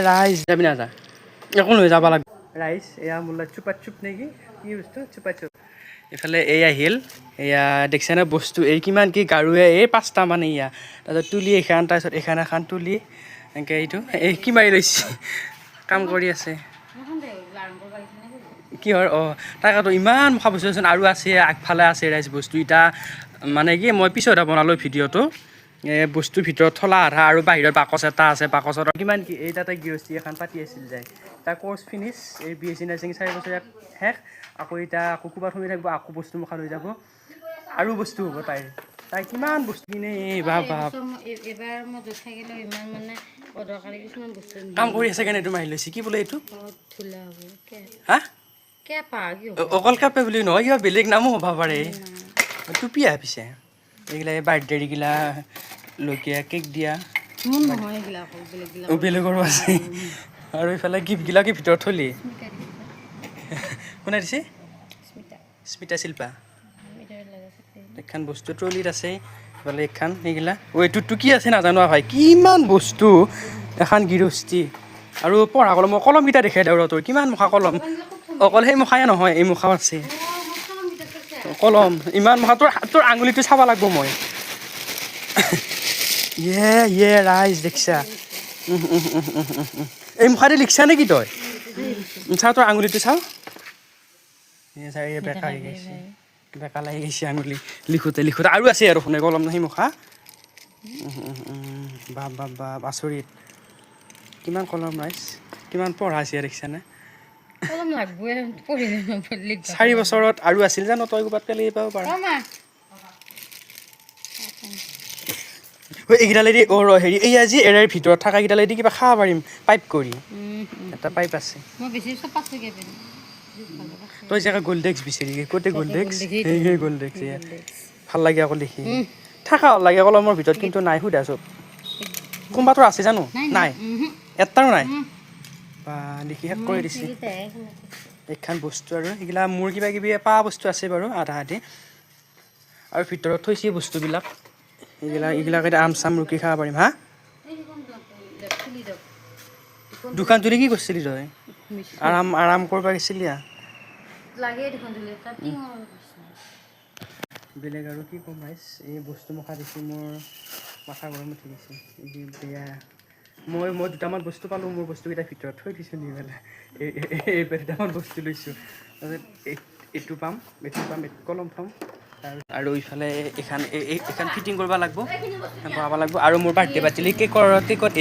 rice যাবি না যা একো লৈ যাব লাগিব ৰাইচ এয়া মোলা চুপা চুপ নেকি কি বস্তু চুপা চুপ এইফালে এই আহিল এয়া দেখিছে না বস্তু এই কিমান কি গাৰুৱে এই 5টা মানে এয়া তাৰপিছত তুলি এখান তাৰপিছত এখন তুলি এনেকৈ এইটো এই কি মাৰি লৈছে কাম কৰি আছে কিহৰ তাকেতো ইমান মুখা বস্তুচোন আৰু আছে আগফালে আছে ৰাইজ বস্তু এতিয়া মানে কি মই পিছতহে বনালোঁ ভিডিঅ'টো বস্তুৰ ভিতৰত থলা আধা আৰু বাহিৰত বাকচ এটা আছে বাকচত কিমান কি এই তাতে গৃহস্থী এখন পাতি আছিল যায় তাৰ কোৰ্চ ফিনিছ এই BSc নাৰ্ছিং 4 বছৰীয়া শেষ আকৌ এতিয়া আকৌ ক'ৰবাত শুনি থাকিব আকৌ বস্তু মুখা লৈ যাব আৰু বস্তু হ'ব তাই কিমান বস্তু কিনে বাপ এবাৰ মই য'ত থাকিলেও ইমান মানে অদৰকাৰী কিছুমান বস্তু কাম কৰি আছে কেনে এইটো মাৰি লৈছে কি বোলে এইটো ধুলা হ'ব হা কেপা অকল কাপে বুলি নহয় কিবা বেলেগ নামো হ'ব পাৰে টুপি আহে পিছে এইগিলা বাৰ্থডে এইগিলা লৈকে কেক দিয়া বেলেগৰো আছে আৰু এইফালে গিফ্টগিলা কি ভিতৰত থলি কোনে দিছে স্মিতা শিল্পা এখন বস্তু ট্ৰলিত আছে এইফালে এখন এইগিলা এইটোতো কি আছে নাজানো ভাই কিমান বস্তু এখন গৃহস্থী আৰু পঢ়া কলম কলমকেইটা দেখাই দেওঁ তোৰ কিমান মুখা কলম অকল সেই মুখায়ে নহয় এই মুখাও আছে কলম ইমান মুখা তোৰ আঙুলিটো চাব লাগিব মই ৰাইজ দেখিছা এই মুখাতে লিখছা নেকি তই চাওঁ তোৰ আঙুলিটো চাওঁ বেকা লাগি গৈছে আঙুলি লিখোঁতে আৰু আছে আৰু শুনে কলম সেই মুখা বাপ আচৰিত কিমান কলম ৰাইজ কিমান পঢ়াইছে দেখিছানে 4 বছৰত আৰু আছিল জানো তই ক'ৰবাত পেলাই পাব পাৰ এইকেইডালেদি হেৰি এই আজি এৰাৰ ভিতৰত থকা কেইডালেদি কিবা খাব পাৰিম পাইপ কৰি এটা পাইপ আছে তই জেগা গল্ডেক্স বিচাৰি ক'তে গল্ডেক্স সেই গল্ডেক্স ভাল লাগে আকৌ দেখি থাকা লাগে কলমৰ ভিতৰত কিন্তু নাই সুধা চব কোনোবাটোৰ আছে জানো নাই এটাৰো নাই বা দেখি শেষ কৰি দিছে এইখন বস্তু আৰু সেইগিলা মোৰ কিবা কিবি পা বস্তু আছে বাৰু আধা আধি আৰু ভিতৰত থৈছে বস্তুবিলাক এইগিলাক এতিয়া আম চাম ৰুকি খাব পাৰিম হা দোকান তুলি কি কৰিছিলি তই আৰাম কৰিব গৈছিলি বেলেগ আৰু কি ক'ম ৰাইজ এই বস্তু মুখা দেখি মোৰ মাথা গৰম উঠি গৈছে বেয়া মই 2টামান বস্তু পালোঁ মোৰ বস্তুকেইটাৰ ভিতৰত থৈ দিছোঁ নি পেলাই এই 2টামান বস্তু লৈছোঁ তাৰপিছত এইটো পাম কলম থ'ম আৰু ইফালে এইখন ফিটিং কৰিব লাগিব আৰু মোৰ বাৰ্থডে পাতিলে কেকত